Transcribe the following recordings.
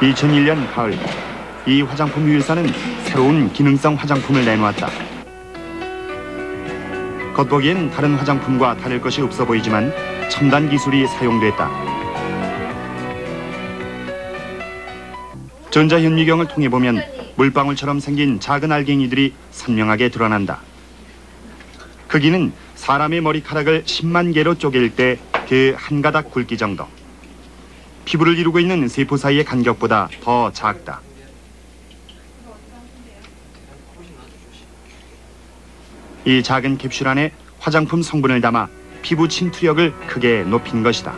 2001년 가을, 이 화장품 회사는 새로운 기능성 화장품을 내놓았다. 겉보기엔 다른 화장품과 다를 것이 없어 보이지만 첨단 기술이 사용됐다. 전자현미경을 통해 보면 물방울처럼 생긴 작은 알갱이들이 선명하게 드러난다. 크기는 사람의 머리카락을 10만 개로 쪼갤 때 그 한 가닥 굵기 정도. 피부를 이루고 있는 세포 사이의 간격보다 더 작다. 이 작은 캡슐 안에 화장품 성분을 담아 피부 침투력을 크게 높인 것이다.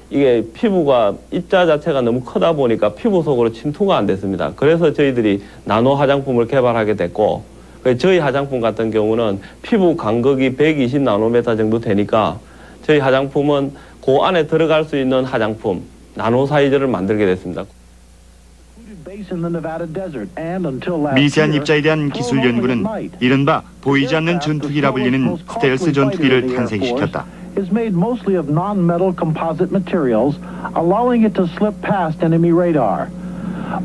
이게 피부가 입자 자체가 너무 크다 보니까 피부 속으로 침투가 안 됐습니다. 그래서 저희들이 나노 화장품을 개발하게 됐고, 저희 화장품 같은 경우는 피부 간극이 120 나노미터 정도 되니까 저희 화장품은 그 안에 들어갈 수 있는 화장품, 나노 사이즈를 만들게 됐습니다. 미세한 입자에 대한 기술 연구는 이른바 보이지 않는 전투기라 불리는 스텔스 전투기를 탄생시켰다. is made mostly of non-metal composite materials, allowing it to slip past enemy radar.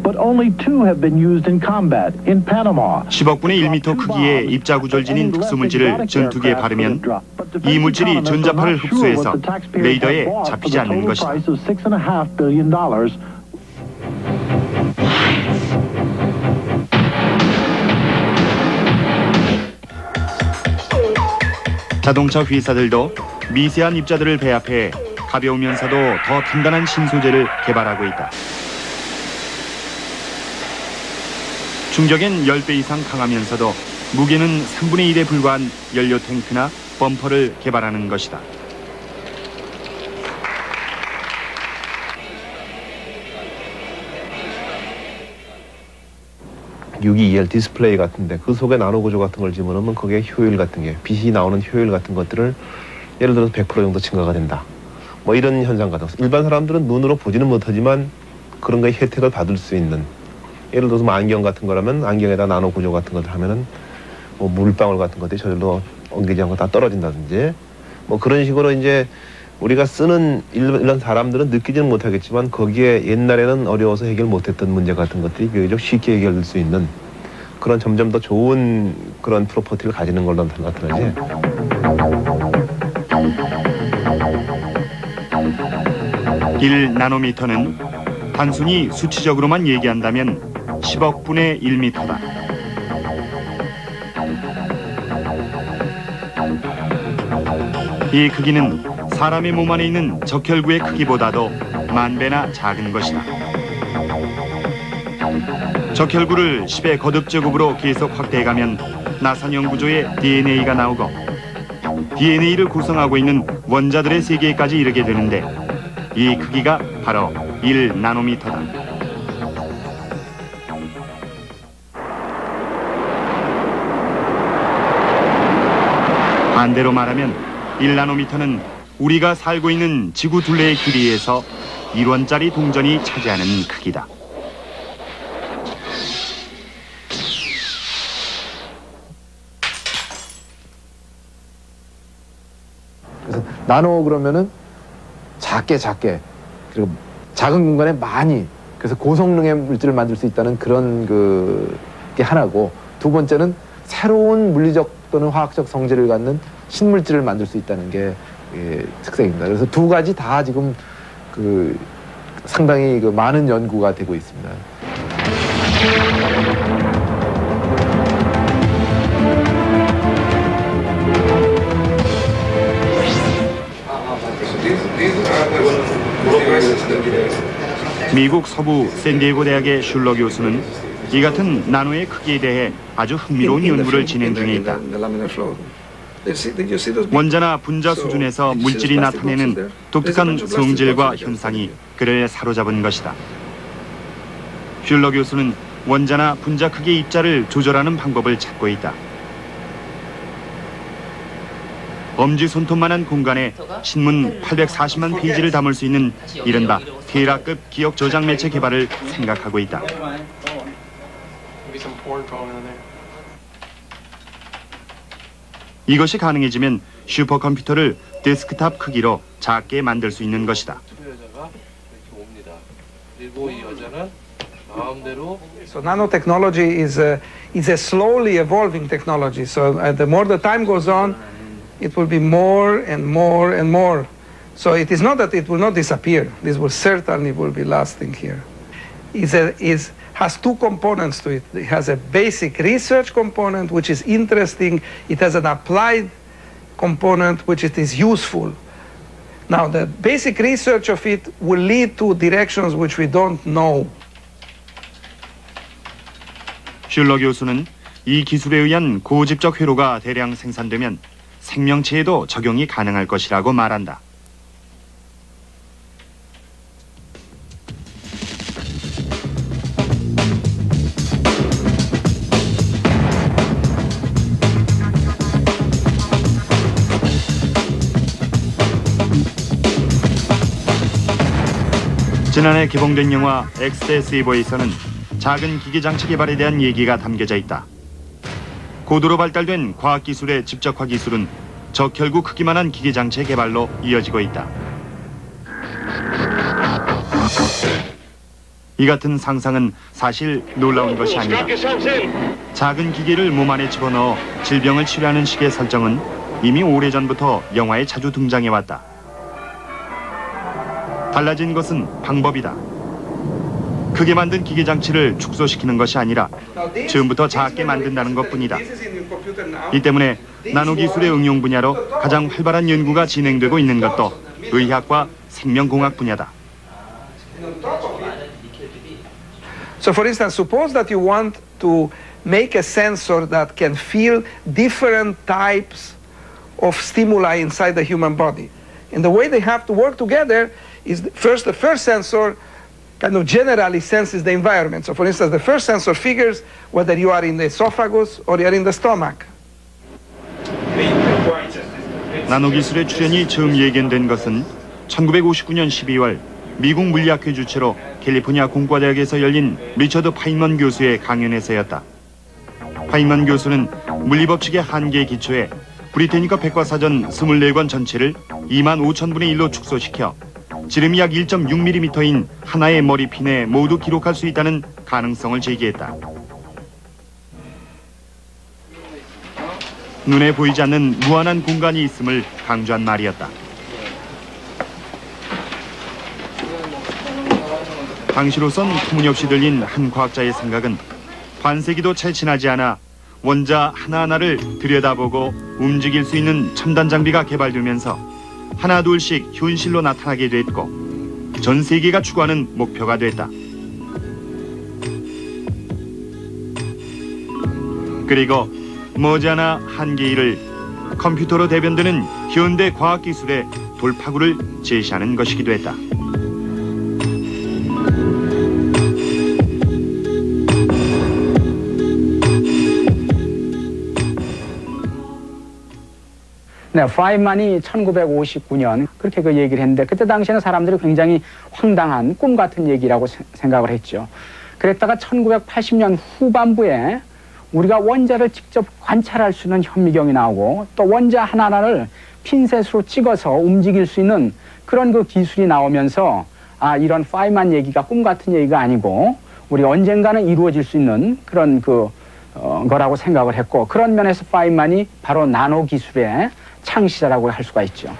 But only 2 have been used in combat in Panama. 10억분의 1m 크기의 입자 구절진인 특수물질을 전투기에 바르면 이 물질이 전자파를 흡수해서 레이더에 잡히지 않는 것이다. 자동차 회사들도 미세한 입자들을 배합해 가벼우면서도 더 단단한 신소재를 개발하고 있다. 충격엔 10배 이상 강하면서도 무게는 3분의 1에 불과한 연료 탱크나 범퍼를 개발하는 것이다. 유기2L 디스플레이 같은데 그 속에 나노 구조 같은 걸 집어넣으면 그게 효율 같은 게 빛이 나오는 효율 같은 것들을 예를 들어서 100% 정도 증가가 된다. 뭐 이런 현상 같은 거. 일반 사람들은 눈으로 보지는 못하지만 그런 거에 혜택을 받을 수 있는, 예를 들어서 뭐 안경 같은 거라면 안경에다 나노 구조 같은 것을 하면은 뭐 물방울 같은 것들이 저절로 엉키지 않고 다 떨어진다든지 뭐 그런 식으로 이제 우리가 쓰는 이런 사람들은 느끼지는 못하겠지만 거기에 옛날에는 어려워서 해결 못했던 문제 같은 것들이 비교적 쉽게 해결될 수 있는 그런 점점 더 좋은 그런 프로퍼티를 가지는 걸로 나타나지. 1나노미터는 단순히 수치적으로만 얘기한다면 10억분의 1미터다. 이 크기는 사람의 몸 안에 있는 적혈구의 크기보다도 10,000배나 작은 것이다. 적혈구를 10의 거듭제곱으로 계속 확대해가면 나선형 구조의 DNA가 나오고 DNA를 구성하고 있는 원자들의 세계까지 이르게 되는데 이 크기가 바로 1나노미터다. 반대로 말하면 1나노미터는 우리가 살고 있는 지구 둘레의 길이에서 1원짜리 동전이 차지하는 크기다. 그래서 나노 그러면은 작게 그리고 작은 공간에 많이, 그래서 고성능의 물질을 만들 수 있다는 그런 게 하나고, 두 번째는 새로운 물리적 또는 화학적 성질을 갖는 신물질을 만들 수 있다는 게 특색입니다. 그래서 두 가지 다 지금 상당히 많은 연구가 되고 있습니다. 미국 서부 샌디에고 대학의 슐러 교수는 이 같은 나노의 크기에 대해 아주 흥미로운 연구를 진행 중에 있다. 원자나 분자 수준에서 물질이 나타내는 독특한 성질과 현상이 그를 사로잡은 것이다. 슐러 교수는 원자나 분자 크기의 입자를 조절하는 방법을 찾고 있다. 엄지 손톱만한 공간에 신문 840만 페이지를 담을 수 있는 이른바 테라급 기억 저장 매체 개발을 생각하고 있다. 이것이 가능해지면 슈퍼컴퓨터를 데스크탑 크기로 작게 만들 수 있는 것이다. 여자가 이렇게 옵니다. 그리고 이 여자는 마음대로 So nanotechnology is a slowly evolving technology. So the more the time goes on, it will be more and more and more. So it is not that it will not disappear. This will certainly be lasting here. Has two components to it. It has a basic research component, which is interesting. It has an applied component, which it is useful. Now, the basic research of it will lead to directions which we don't know. 슐러 교수는 이 기술에 의한 고집적 회로가 대량 생산되면 생명체에도 적용이 가능할 것이라고 말한다. 지난해 개봉된 영화 엑스대 세이버에서는 작은 기계 장치 개발에 대한 얘기가 담겨져 있다. 고도로 발달된 과학기술의 집적화 기술은 적혈구 크기만한 기계 장치의 개발로 이어지고 있다. 이 같은 상상은 사실 놀라운 것이 아니다. 작은 기계를 몸 안에 집어넣어 질병을 치료하는 식의 설정은 이미 오래전부터 영화에 자주 등장해왔다. 달라진 것은 방법이다. 크게 만든 기계 장치를 축소시키는 것이 아니라 처음부터 작게 만든다는 것뿐이다. 이 때문에 나노기술의 응용 분야로 가장 활발한 연구가 진행되고 있는 것도 의학과 생명공학 분야다. So for instance, suppose that you want to make a sensor that can feel different types of stimuli inside the human body. And the way they have to work together is the first sensor kind of generally senses the environment. So for instance, the first sensor figures whether you are in the esophagus or you are in the stomach. 나노기술의 출현이 처음 예견된 것은 1959년 12월 미국 물리학회 주최로 캘리포니아 공과대학에서 열린 리처드 파인먼 교수의 강연에서였다. 파인먼 교수는 물리법칙의 한계에 기초해 브리테니커 백과사전 24권 전체를 25,000분의 1로 축소시켜 지름이 약 1.6mm인 하나의 머리핀에 모두 기록할 수 있다는 가능성을 제기했다. 눈에 보이지 않는 무한한 공간이 있음을 강조한 말이었다. 당시로선 터무니없이 들린 한 과학자의 생각은 반세기도 채 지나지 않아 원자 하나하나를 들여다보고 움직일 수 있는 첨단 장비가 개발되면서 하나둘씩 현실로 나타나게 됐고 전 세계가 추구하는 목표가 됐다. 그리고 머지않아 한계일을 컴퓨터로 대변되는 현대 과학기술의 돌파구를 제시하는 것이기도 했다. 네, 파인만이 1959년 그렇게 그 얘기를 했는데 그때 당시에는 사람들이 굉장히 황당한 꿈 같은 얘기라고 생각을 했죠. 그랬다가 1980년 후반부에 우리가 원자를 직접 관찰할 수 있는 현미경이 나오고 또 원자 하나하나를 핀셋으로 찍어서 움직일 수 있는 그런 그 기술이 나오면서 아, 이런 파인만 얘기가 꿈 같은 얘기가 아니고 우리 언젠가는 이루어질 수 있는 그런 거라고 생각을 했고 그런 면에서 파인만이 바로 나노 기술의 창시자라고 할 수가 있죠.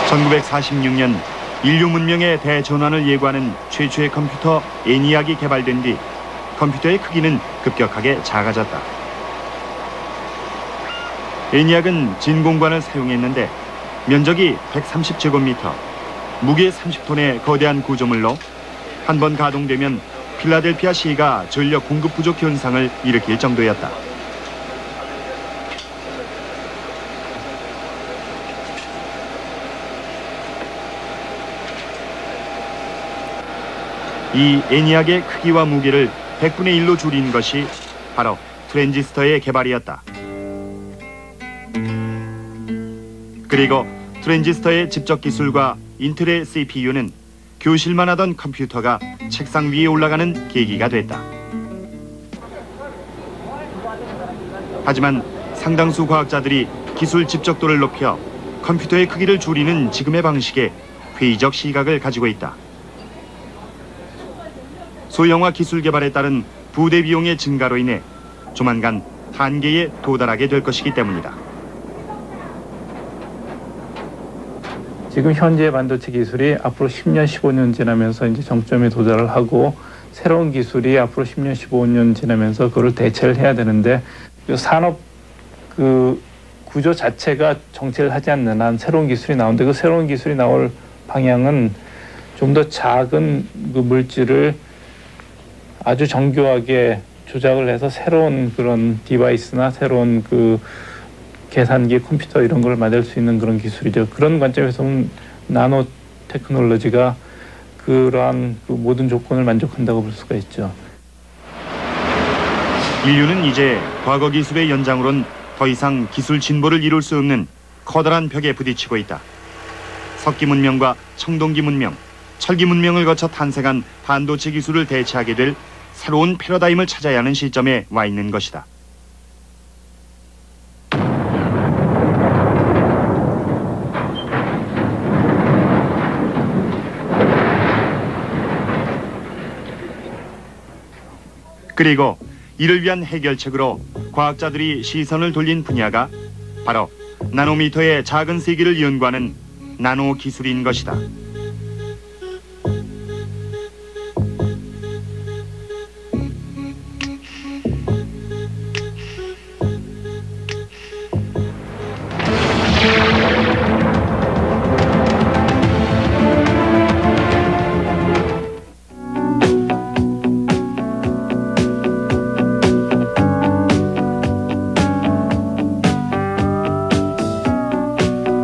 (1946년) 인류 문명의 대전환을 예고하는 최초의 컴퓨터 ENIAC이 개발된 뒤 컴퓨터의 크기는 급격하게 작아졌다. ENIAC은 진공관을 사용했는데 면적이 130제곱미터, 무게 30톤의 거대한 구조물로 한 번 가동되면 필라델피아 시가 전력 공급 부족 현상을 일으킬 정도였다. 이 ENIAC의 크기와 무게를 100분의 1로 줄인 것이 바로 트랜지스터의 개발이었다. 그리고 트랜지스터의 집적 기술과 인텔의 CPU는 교실만 하던 컴퓨터가 책상 위에 올라가는 계기가 됐다. 하지만 상당수 과학자들이 기술 집적도를 높여 컴퓨터의 크기를 줄이는 지금의 방식에 회의적 시각을 가지고 있다. 소형화 기술 개발에 따른 부대 비용의 증가로 인해 조만간 한계에 도달하게 될 것이기 때문이다. 지금 현재 반도체 기술이 앞으로 10년, 15년 지나면서 이제 정점에 도달을 하고 새로운 기술이 앞으로 10년, 15년 지나면서 그걸 대체를 해야 되는데 산업 구조 자체가 정체를 하지 않는 한 새로운 기술이 나오는데 그 새로운 기술이 나올 방향은 좀 더 작은 그 물질을 아주 정교하게 조작을 해서 새로운 그런 디바이스나 새로운 그 계산기, 컴퓨터 이런 걸 만들 수 있는 그런 기술이죠. 그런 관점에서는 나노 테크놀로지가 그러한 그 모든 조건을 만족한다고 볼 수가 있죠. 인류는 이제 과거 기술의 연장으론 더 이상 기술 진보를 이룰 수 없는 커다란 벽에 부딪히고 있다. 석기 문명과 청동기 문명, 철기 문명을 거쳐 탄생한 반도체 기술을 대체하게 될 새로운 패러다임을 찾아야 하는 시점에 와 있는 것이다. 그리고 이를 위한 해결책으로 과학자들이 시선을 돌린 분야가 바로 나노미터의 작은 세기를 연구하는 나노 기술인 것이다.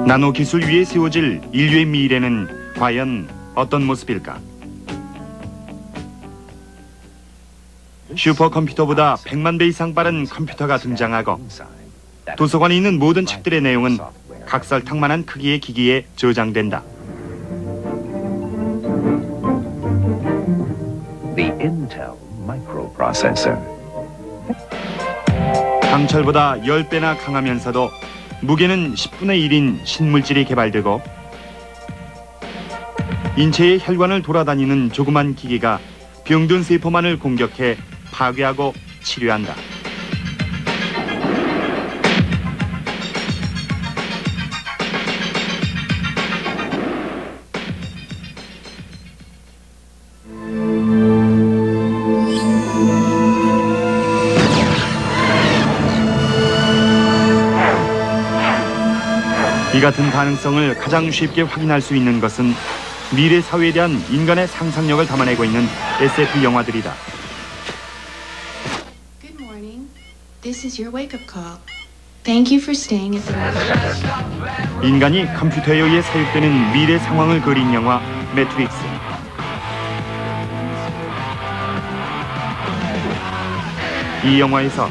나노 기술 위에 세워질 인류의 미래는 과연 어떤 모습일까? 슈퍼컴퓨터보다 100만 배 이상 빠른 컴퓨터가 등장하고 도서관에 있는 모든 책들의 내용은 각설탕만한 크기의 기기에 저장된다. The Intel microprocessor. 강철보다 10배나 강하면서도 무게는 10분의 1인 신물질이 개발되고 인체의 혈관을 돌아다니는 조그만 기계가 병든 세포만을 공격해 파괴하고 치료한다. 이 같은 가능성을 가장 쉽게 확인할 수 있는 것은 미래 사회에 대한 인간의 상상력을 담아내고 있는 SF 영화들이다. Good morning. This is your wake-up call. Thank you for staying at the 인간이 컴퓨터에 의해 사육되는 미래 상황을 그린 영화 매트릭스. 이 영화에서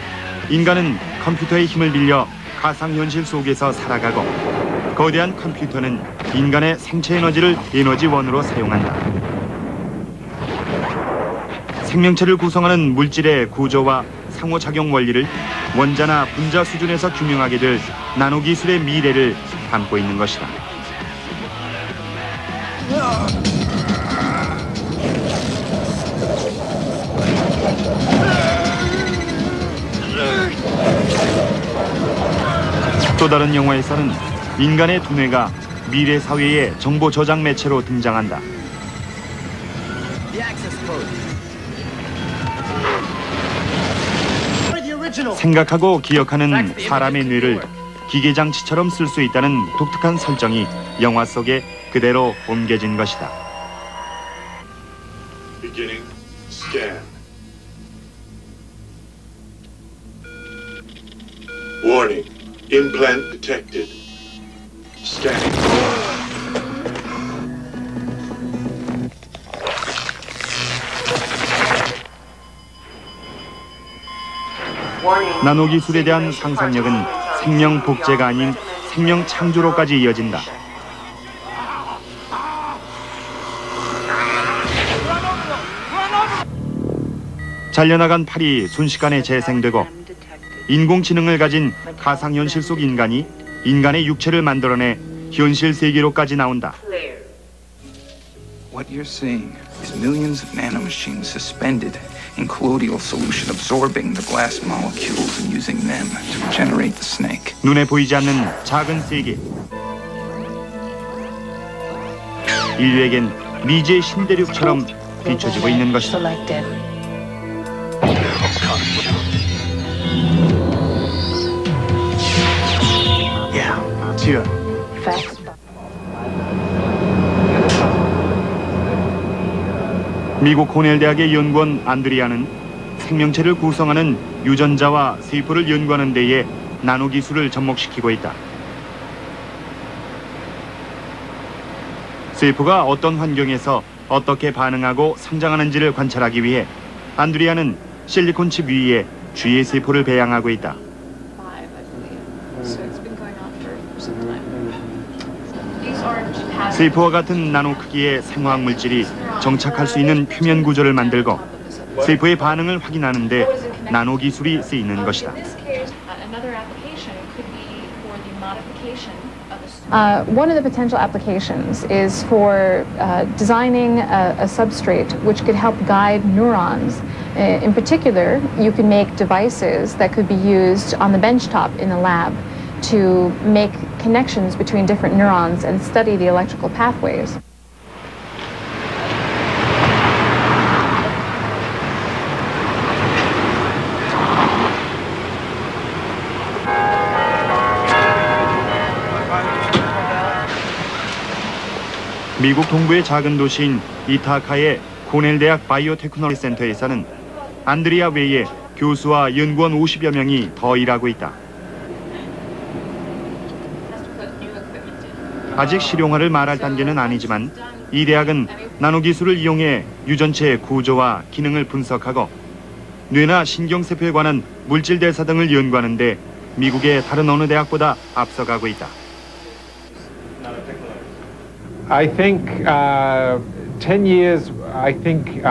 인간은 컴퓨터의 힘을 빌려 가상현실 속에서 살아가고 거대한 컴퓨터는 인간의 생체 에너지를 에너지원으로 사용한다. 생명체를 구성하는 물질의 구조와 상호작용 원리를 원자나 분자 수준에서 규명하게 될 나노기술의 미래를 담고 있는 것이다. 또 다른 영화에서는 인간의 두뇌가 미래 사회의 정보 저장 매체로 등장한다. 생각하고 기억하는 사람의 뇌를 기계 장치처럼 쓸 수 있다는 독특한 설정이 영화 속에 그대로 옮겨진 것이다. Beginning scan. Warning. Implant detected. Scanning. 나노기술에 대한 상상력은 생명 복제가 아닌 생명 창조로까지 이어진다. 잘려나간 팔이 순식간에 재생되고 인공지능을 가진 가상현실 속 인간이 인간의 육체를 만들어내 현실 세계로까지 나온다. What you're seeing is millions of nanomachines suspended in colloidal solution, absorbing the glass molecules and using them to generate the snake. 눈에 보이지 않는 작은 세계. 인류에겐 미지의 신대륙처럼 비춰지고 있는 것이다. 미국 코넬 대학의 연구원 안드리아는 생명체를 구성하는 유전자와 세포를 연구하는 데에 나노 기술을 접목시키고 있다. 세포가 어떤 환경에서 어떻게 반응하고 성장하는지를 관찰하기 위해 안드리아는 실리콘 칩 위에 쥐의 세포를 배양하고 있다. 세포와 같은 나노 크기의 생화학 물질이 정착할 수 있는 표면 구조를 만들고 세포의 반응을 확인하는 데 나노 기술이 쓰이는 것이다. One of the potential applications is for designing a substrate which could help guide neurons. In particular, you could make devices that could be used on the benchtop in the lab to make connections between different neurons and study the electrical pathways. 미국 동부의 작은 도시인 이타카의 코넬 대학 바이오테크놀로지 센터에서는 안드리아 외에 교수와 연구원 50여 명이 더 일하고 있다. 아직 실용화를 말할 단계는 아니지만 이 대학은 나노 기술을 이용해 유전체의 구조와 기능을 분석하고 뇌나 신경세포에 관한 물질 대사 등을 연구하는 데 미국의 다른 어느 대학보다 앞서가고 있다. I think 10 years, I think,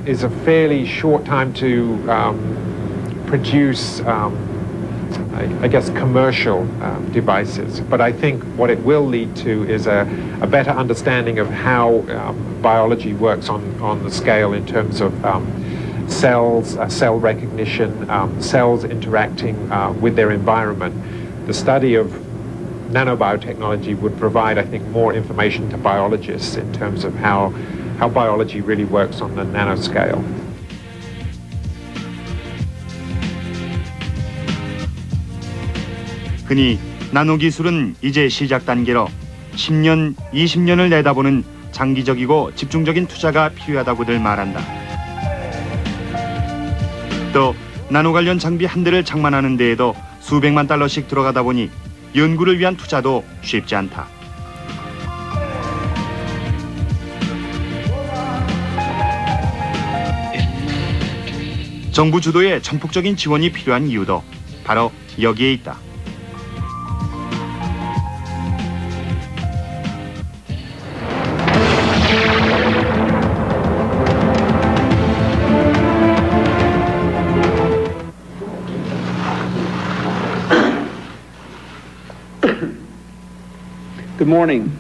is a fairly short time to produce, I guess, commercial devices. But I think what it will lead to is a better understanding of how biology works on the scale in terms of cells, cell recognition, cells interacting with their environment. The study of nanobiotechnology would provide, I think, more information to biologists in terms of how biology really works on the nanoscale. 흔히 나노 기술은 이제 시작 단계로 10년, 20년을 내다보는 장기적이고 집중적인 투자가 필요하다고들 말한다. 또 나노 관련 장비 한 대를 장만하는 데에도 수백만 달러씩 들어가다 보니 연구를 위한 투자도 쉽지 않다. 정부 주도의 전폭적인 지원이 필요한 이유도 바로 여기에 있다. Good morning.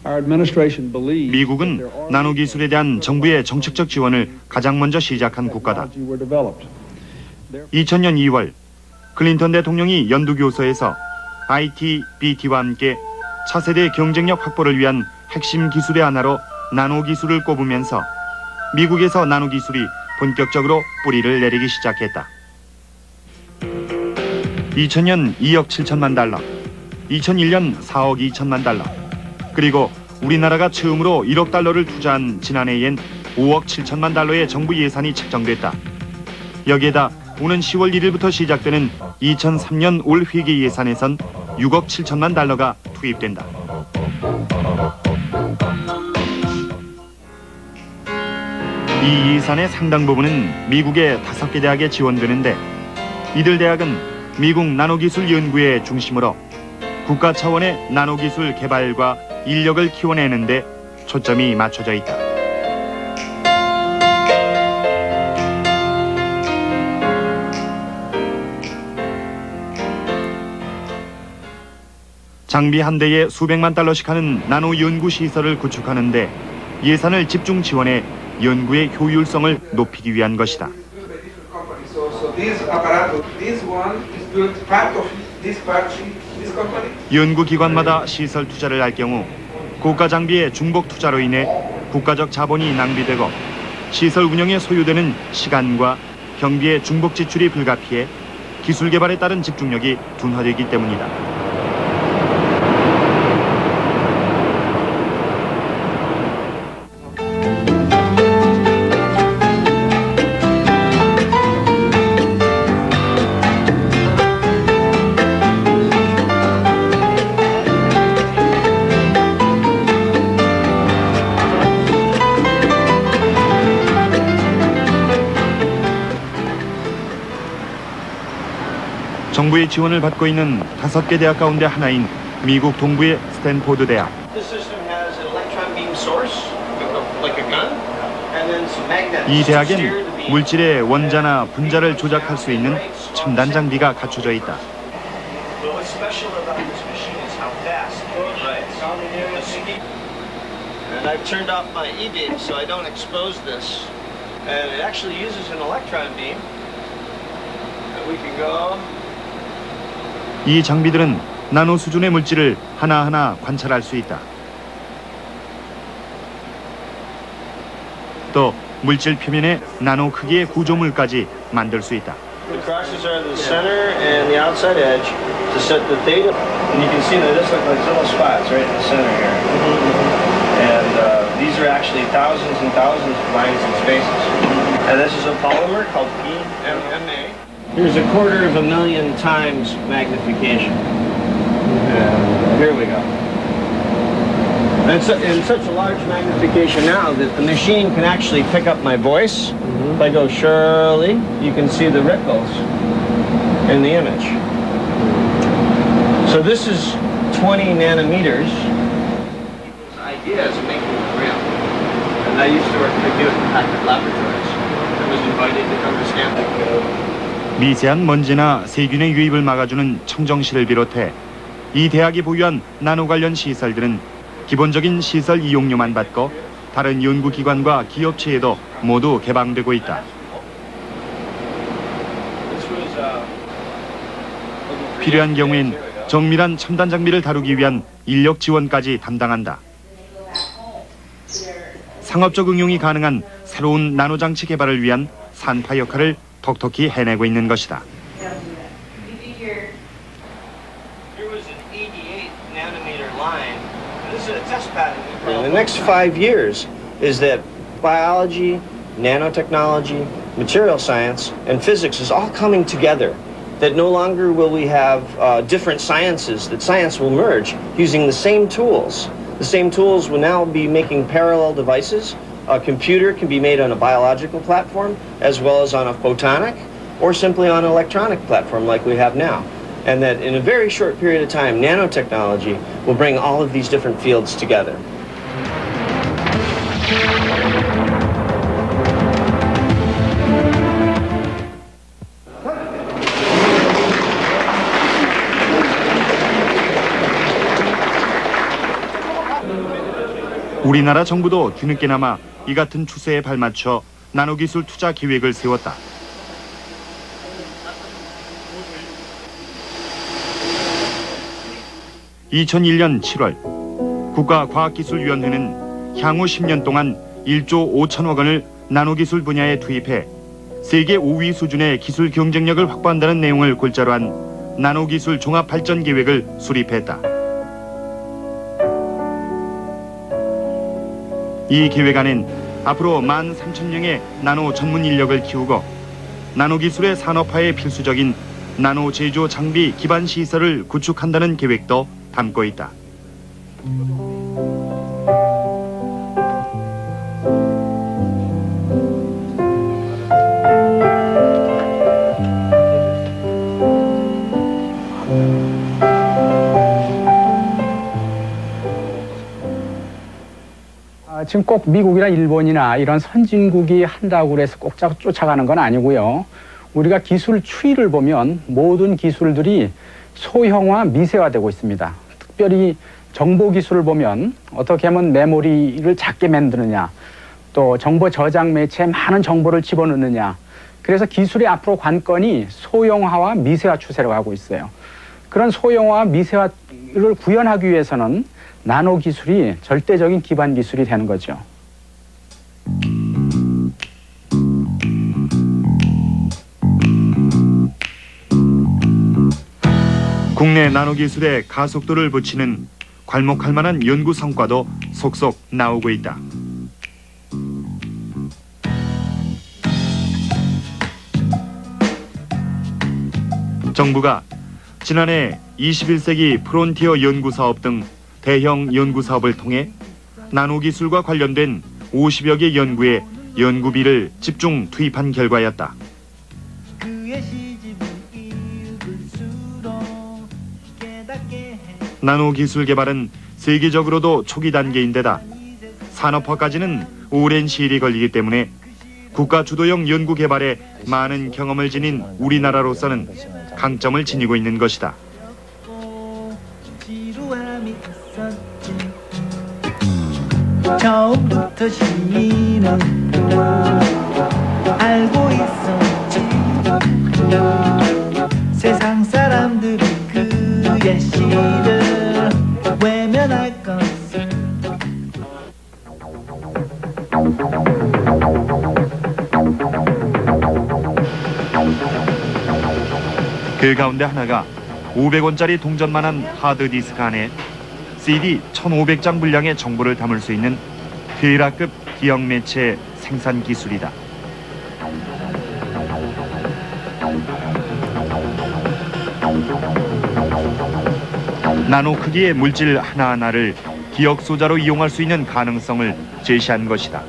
Our administration believes 미국은 나노 기술에 대한 정부의 정책적 지원을 가장 먼저 시작한 국가다. 2000년 2월 클린턴 대통령이 연두교서에서 IT, BT와 함께 차세대 경쟁력 확보를 위한 핵심 기술의 하나로 나노 기술을 꼽으면서 미국에서 나노 기술이 본격적으로 뿌리를 내리기 시작했다. 2000년 2억 7천만 달러, 2001년 4억 2천만 달러, 그리고 우리나라가 처음으로 1억 달러를 투자한 지난해엔 5억 7천만 달러의 정부 예산이 책정됐다. 여기에다 오는 10월 1일부터 시작되는 2003년 올 회계 예산에선 6억 7천만 달러가 투입된다. 이 예산의 상당 부분은 미국의 5개 대학에 지원되는데 이들 대학은 미국 나노기술 연구의 중심으로 국가 차원의 나노기술 개발과 인력을 키워내는 데 초점이 맞춰져 있다. 장비 한 대에 수백만 달러씩 하는 나노 연구 시설을 구축하는데 예산을 집중 지원해 연구의 효율성을 높이기 위한 것이다. So this apparatus, this one is built part of this company. 연구기관마다 시설 투자를 할 경우 고가 장비의 중복 투자로 인해 국가적 자본이 낭비되고 시설 운영에 소요되는 시간과 경비의 중복 지출이 불가피해 기술 개발에 따른 집중력이 둔화되기 때문이다. 정부의 지원을 받고 있는 5개 대학 가운데 하나인 미국 동부의 스탠포드 대학. 이 대학엔 물질의 원자나 분자를 조작할 수 있는 첨단 장비가 갖춰져 있다. And I've turned off my E-beam so I don't expose this. And it actually uses an electron beam. And we can go. 이 장비들은 나노 수준의 물질을 하나하나 관찰할 수 있다. 또 물질 표면에 나노 크기의 구조물까지 만들 수 있다. The crosses are the center and the outside edge to set the theta. And you can see that this looks like little spots right in the center here. And these are actually thousands and thousands of lines and spaces. And this is a polymer called PMMA. Here's 250,000 times magnification. And here we go. And it's in such a large magnification now that the machine can actually pick up my voice. If I go Shirley, you can see the ripples in the image. So this is 20 nanometers. People's ideas of making it real. And I used to work for Hewlett-Packard Laboratories. I was invited to come to Stanford. 미세한 먼지나 세균의 유입을 막아주는 청정실을 비롯해 이 대학이 보유한 나노 관련 시설들은 기본적인 시설 이용료만 받고 다른 연구기관과 기업체에도 모두 개방되고 있다. 필요한 경우엔 정밀한 첨단 장비를 다루기 위한 인력 지원까지 담당한다. 상업적 응용이 가능한 새로운 나노 장치 개발을 위한 산파 역할을 톡톡히 해내고 있는 것이다. In the next 5 years is that biology, nanotechnology, material science, and physics is all coming together. That no longer will we have different sciences, that science will merge using the same tools. The same tools will now be making parallel devices. A computer can be made on a biological platform as well as on a photonic or simply on an electronic platform like we have now. And that in a very short period of time, nanotechnology will bring all of these different fields together. 우리나라 정부도 뒤늦게나마 이 같은 추세에 발맞춰 나노기술 투자 계획을 세웠다. (2001년 7월) 국가과학기술위원회는 향후 10년 동안 1조 5천억 원을 나노기술 분야에 투입해 세계 5위 수준의 기술 경쟁력을 확보한다는 내용을 골자로 한 나노기술 종합발전 계획을 수립했다. 이 계획안엔 앞으로 13,000명의 나노 전문 인력을 키우고 나노기술의 산업화에 필수적인 나노 제조 장비 기반 시설을 구축한다는 계획도 담고 있다. 지금 꼭 미국이나 일본이나 이런 선진국이 한다고 해서 꼭 쫓아가는 건 아니고요. 우리가 기술 추이를 보면 모든 기술들이 소형화, 미세화되고 있습니다. 특별히 정보 기술을 보면 어떻게 하면 메모리를 작게 만드느냐, 또 정보 저장 매체에 많은 정보를 집어넣느냐. 그래서 기술의 앞으로 관건이 소형화와 미세화 추세로 가고 있어요. 그런 소형화와 미세화를 구현하기 위해서는 나노 기술이 절대적인 기반 기술이 되는 거죠. 국내 나노 기술에 가속도를 붙이는 괄목할 만한 연구 성과도 속속 나오고 있다. 정부가 지난해 21세기 프론티어 연구사업 등 대형 연구사업을 통해 나노기술과 관련된 50여 개 연구에 연구비를 집중 투입한 결과였다. 나노기술 개발은 세계적으로도 초기 단계인데다 산업화까지는 오랜 시일이 걸리기 때문에 국가 주도형 연구 개발에 많은 경험을 지닌 우리나라로서는 강점을 지니고 있는 것이다. 처음부터 신이는 알고 있었지. 세상 사람들이 그의 시를 외면할 것을. 그 가운데 하나가 500원짜리 동전만한 하드디스크 안에 CD 1,500장 분량의 정보를 담을 수 있는 테라급 기억 매체 생산 기술이다. 나노 크기의 물질 하나하나를 기억 소자로 이용할 수 있는 가능성을 제시한 것이다.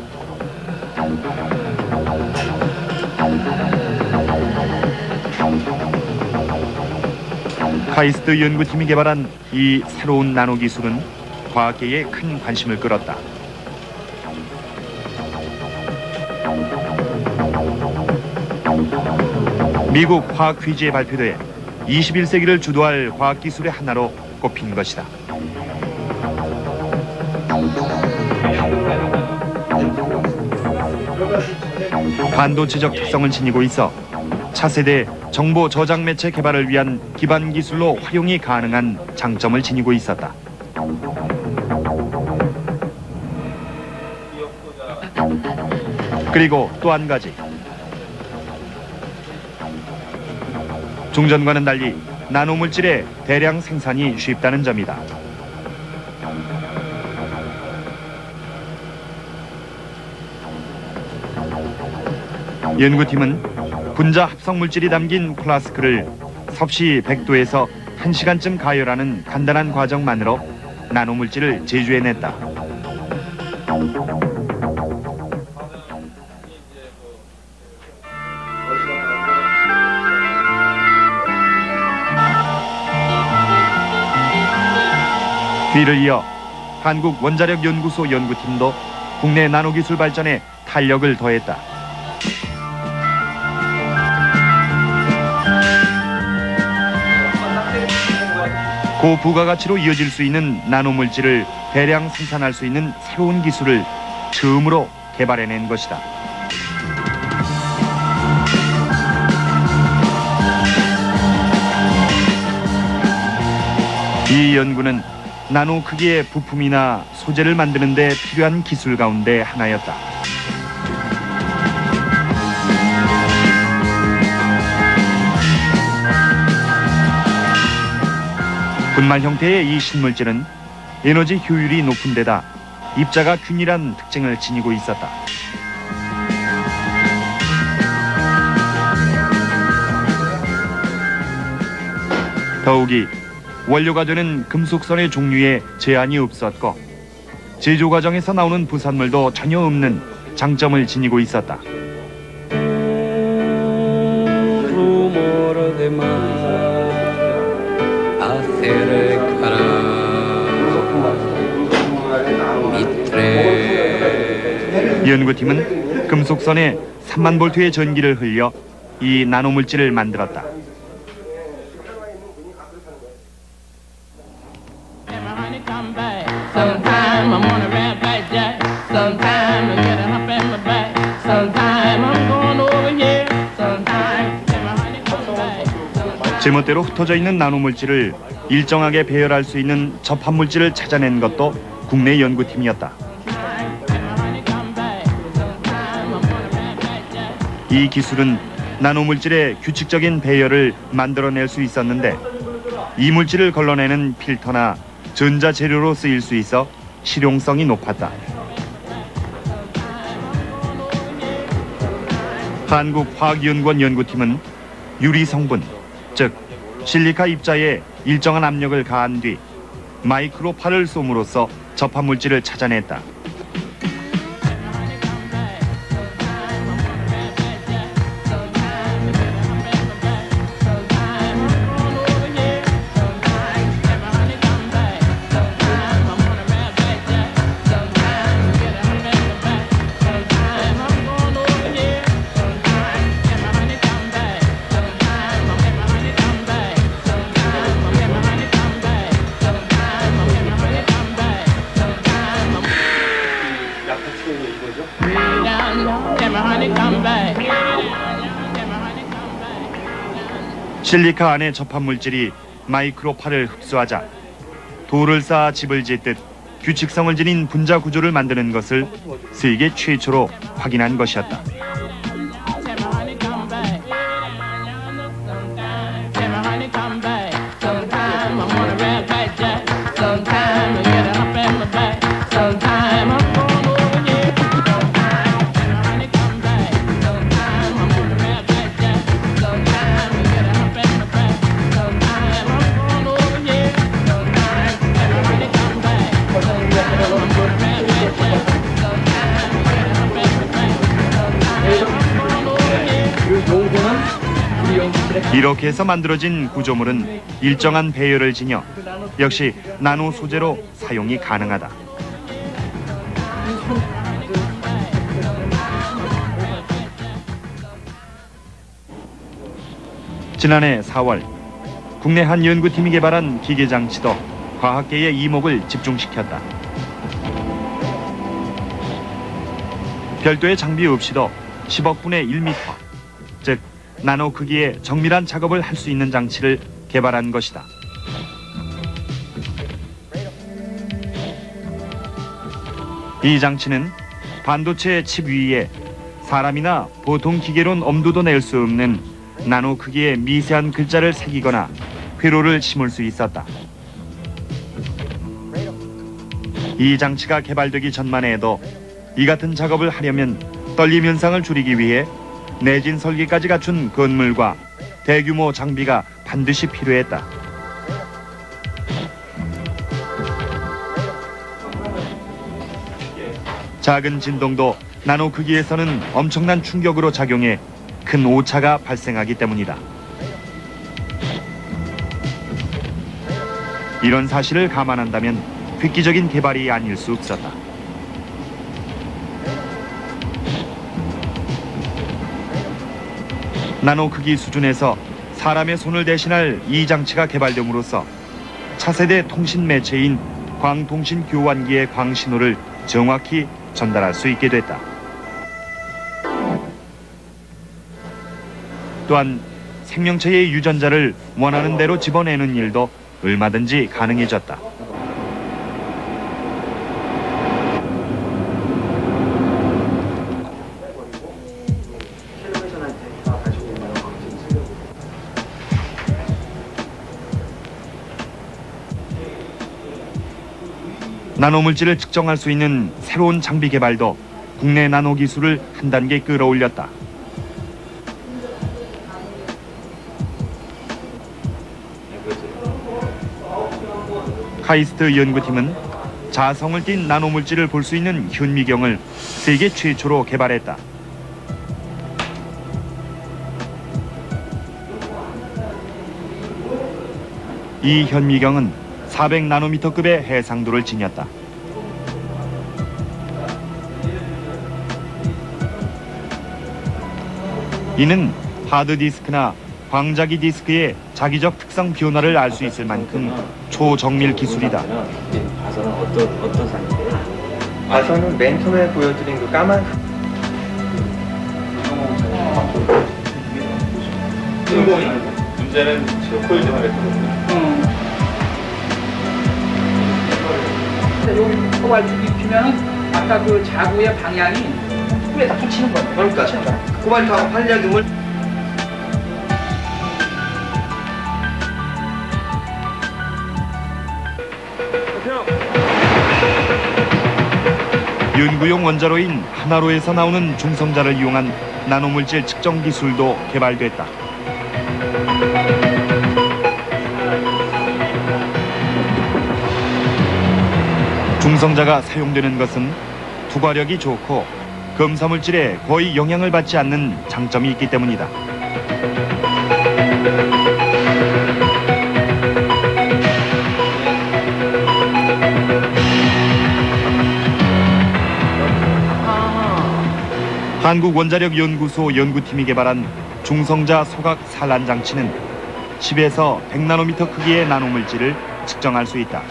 카이스트 연구팀이 개발한 이 새로운 나노 기술은 과학계에 큰 관심을 끌었다. 미국 화학 퀴즈에 발표돼 21세기를 주도할 과학기술의 하나로 꼽힌 것이다. 반도체적 특성을 지니고 있어 차세대 정보 저장 매체 개발을 위한 기반 기술로 활용이 가능한 장점을 지니고 있었다. 그리고 또 한 가지. 중전과는 달리 나노물질의 대량 생산이 쉽다는 점이다. 연구팀은 분자 합성 물질이 담긴 플라스크를 섭씨 100도에서 1시간쯤 가열하는 간단한 과정만으로 나노물질을 제조해냈다. 뒤를 이어 한국원자력연구소 연구팀도 국내 나노기술 발전에 탄력을 더했다. 고부가가치로 이어질 수 있는 나노물질을 대량 생산할 수 있는 새로운 기술을 처음으로 개발해낸 것이다. 이 연구는 나노 크기의 부품이나 소재를 만드는 데 필요한 기술 가운데 하나였다. 분말 형태의 이 신물질은 에너지 효율이 높은 데다 입자가 균일한 특징을 지니고 있었다. 더욱이 원료가 되는 금속선의 종류에 제한이 없었고 제조 과정에서 나오는 부산물도 전혀 없는 장점을 지니고 있었다. 연구팀은 금속선에 3만 볼트의 전기를 흘려 이 나노물질을 만들었다. Sometime I'm on a red back jack. Sometime I get a hump in my back. Sometime I'm going over here. Sometime my honey come back. 제멋대로 흩어져 있는 나노물질을 일정하게 배열할 수 있는 접합물질을 찾아낸 것도 국내 연구팀이었다. 이 기술은 나노물질의 규칙적인 배열을 만들어낼 수 있었는데 이 물질을 걸러내는 필터나 전자재료로 쓰일 수 있어 실용성이 높았다. 한국화학연구원 연구팀은 유리 성분, 즉 실리카 입자에 일정한 압력을 가한 뒤 마이크로파를 쏨으로써 접합물질을 찾아냈다. 실리카 안의 접합물질이 마이크로파를 흡수하자 돌을 쌓아 집을 짓듯 규칙성을 지닌 분자 구조를 만드는 것을 세계 최초로 확인한 것이었다. 이렇게 해서 만들어진 구조물은 일정한 배열을 지녀 역시 나노 소재로 사용이 가능하다. 지난해 4월 국내 한 연구팀이 개발한 기계장치도 과학계의 이목을 집중시켰다. 별도의 장비 없이도 10억분의 1m, 즉 나노 크기의 정밀한 작업을 할 수 있는 장치를 개발한 것이다. 이 장치는 반도체 칩 위에 사람이나 보통 기계론 엄두도 낼 수 없는 나노 크기의 미세한 글자를 새기거나 회로를 심을 수 있었다. 이 장치가 개발되기 전만 해도 이 같은 작업을 하려면 떨림 현상을 줄이기 위해 내진 설계까지 갖춘 건물과 대규모 장비가 반드시 필요했다. 작은 진동도 나노 크기에서는 엄청난 충격으로 작용해 큰 오차가 발생하기 때문이다. 이런 사실을 감안한다면 획기적인 개발이 아닐 수 없었다. 나노 크기 수준에서 사람의 손을 대신할 이 장치가 개발됨으로써 차세대 통신 매체인 광통신 교환기의 광신호를 정확히 전달할 수 있게 됐다. 또한 생명체의 유전자를 원하는 대로 집어내는 일도 얼마든지 가능해졌다. 나노물질을 측정할 수 있는 새로운 장비 개발도 국내 나노 기술을 한 단계 끌어올렸다. 카이스트 연구팀은 자성을 띤 나노물질을 볼 수 있는 현미경을 세계 최초로 개발했다. 이 현미경은 400나노미터급의 해상도를 지녔다. 이는 하드디스크나 광자기 디스크의 자기적 특성 변화를 알 수 있을 만큼 초정밀 기술이다. 가서는 어떤 상태예요? 가서는 맨 처음에 보여드린 그 까만 문제는 지금 코일드만 했거든요. 여기 코발트 입히면은 아까 그 자구의 방향이 후에다 붙이는 거예요. 그러니까 코발트하고 활약음을 연구용 원자로인 하나로에서 나오는 중성자를 이용한 나노물질 측정 기술도 개발됐다. 중성자가 사용되는 것은 투과력이 좋고 검사물질에 거의 영향을 받지 않는 장점이 있기 때문이다. 한국원자력연구소 연구팀이 개발한 중성자 소각 산란 장치는 10에서 100나노미터 크기의 나노물질을 측정할 수 있다.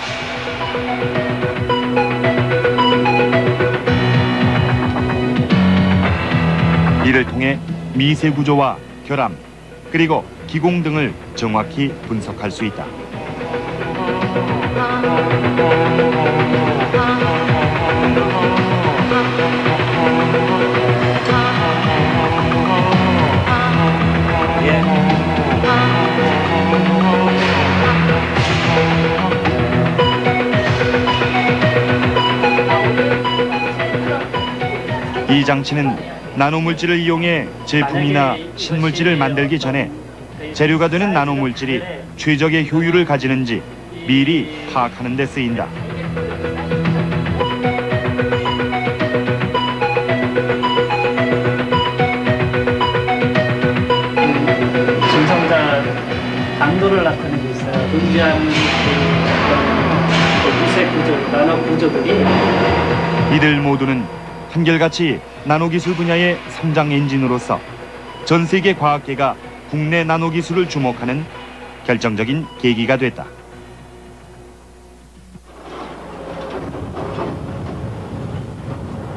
이를 통해 미세 구조와 결함, 그리고 기공 등을 정확히 분석할 수 있다. 이 장치는 나노물질을 이용해 제품이나 신물질을 만들기 전에 재료가 되는 나노물질이 최적의 효율을 가지는지 미리 파악하는 데 쓰인다. 중성자 강도를 나타내고 있어요. 분지하는 그 미세 구조, 나노 구조들이 이들 모두는 한결같이 나노기술 분야의 성장 엔진으로서 전 세계 과학계가 국내 나노기술을 주목하는 결정적인 계기가 됐다.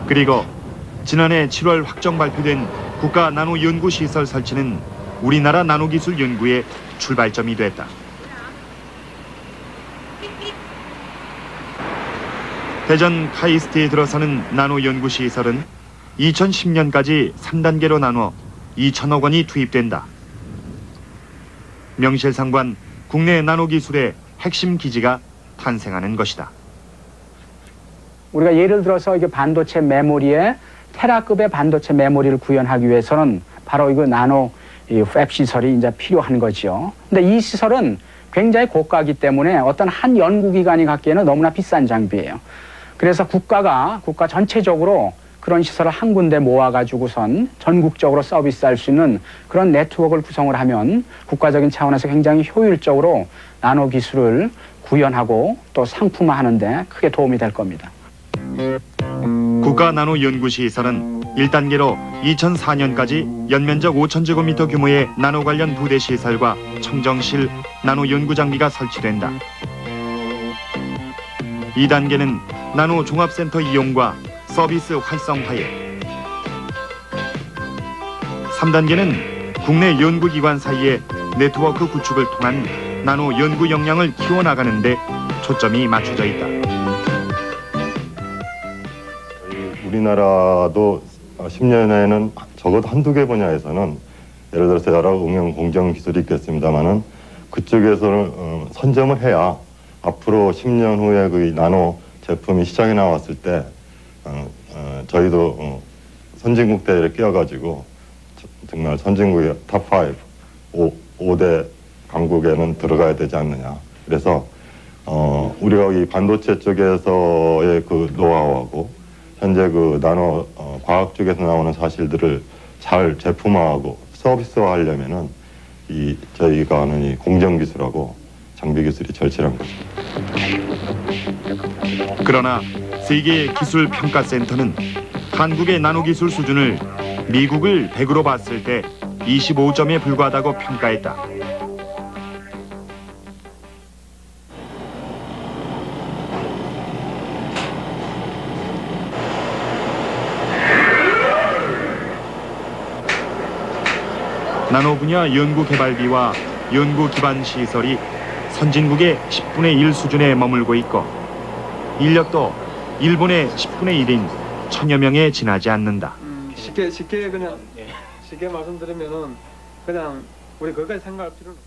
그리고 지난해 7월 확정 발표된 국가 나노연구시설 설치는 우리나라 나노기술 연구의 출발점이 됐다. 대전 카이스트에 들어서는 나노연구시설은 2010년까지 3단계로 나눠 2천억 원이 투입된다. 명실상부한 국내 나노기술의 핵심 기지가 탄생하는 것이다. 우리가 예를 들어서 이게 반도체 메모리에 테라급의 반도체 메모리를 구현하기 위해서는 바로 이거 나노 팹 시설이 이제 필요한 거죠. 근데 이 시설은 굉장히 고가이기 때문에 어떤 한 연구기관이 갖기에는 너무나 비싼 장비예요. 그래서 국가 전체적으로 그런 시설을 한 군데 모아가지고선 전국적으로 서비스할 수 있는 그런 네트워크를 구성을 하면 국가적인 차원에서 굉장히 효율적으로 나노 기술을 구현하고 또 상품화하는 데 크게 도움이 될 겁니다. 국가 나노연구시설은 1단계로 2004년까지 연면적 5,000제곱미터 규모의 나노 관련 부대 시설과 청정실, 나노연구 장비가 설치된다. 2단계는 나노 종합센터 이용과 서비스 활성화에, 3단계는 국내 연구기관 사이의 네트워크 구축을 통한 나노 연구 역량을 키워나가는 데 초점이 맞춰져 있다. 우리나라도 10년에는 적어도 한두 개 분야에서는 예를 들어서 여러 응용 공정 기술이 있겠습니다만은 그쪽에서 선점을 해야 앞으로 10년 후에 그 나노 제품이 시장에 나왔을 때 저희도 선진국 대회에 끼어가지고 정말 선진국의 탑5, 5대 강국에는 들어가야 되지 않느냐. 그래서 우리가 이 반도체 쪽에서의 그 노하우하고 현재 그 나노 과학 쪽에서 나오는 사실들을 잘 제품화하고 서비스화하려면은 저희가 하는 이 공정 기술하고 장비 기술이 절실한 것입니다. 그러나 세계 기술 평가센터는 한국의 나노기술 수준을 미국을 100으로 봤을 때 25점에 불과하다고 평가했다. 나노 분야 연구 개발비와 연구 기반 시설이 선진국의 10분의 1 수준에 머물고 있고 인력도 일본의 10분의 1인 1000여 명에 지나지 않는다. 쉽게 그냥 쉽게 말씀드리면은 그냥 우리 그것까지 생각할 필요는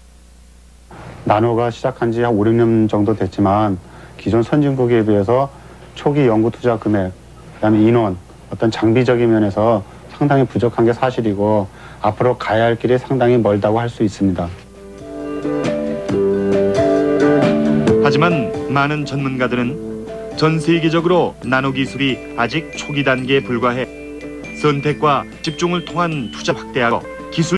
나노가 시작한 지 한 5, 6년 정도 됐지만 기존 선진국에 비해서 초기 연구 투자 금액, 그다음에 인원, 어떤 장비적인 면에서 상당히 부족한 게 사실이고 앞으로 가야 할 길이 상당히 멀다고 할 수 있습니다. 하지만 많은 전문가들은 전 세계적으로 나노 기술이 아직 초기 단계에 불과해 선택과 집중을 통한 투자 확대하고 기술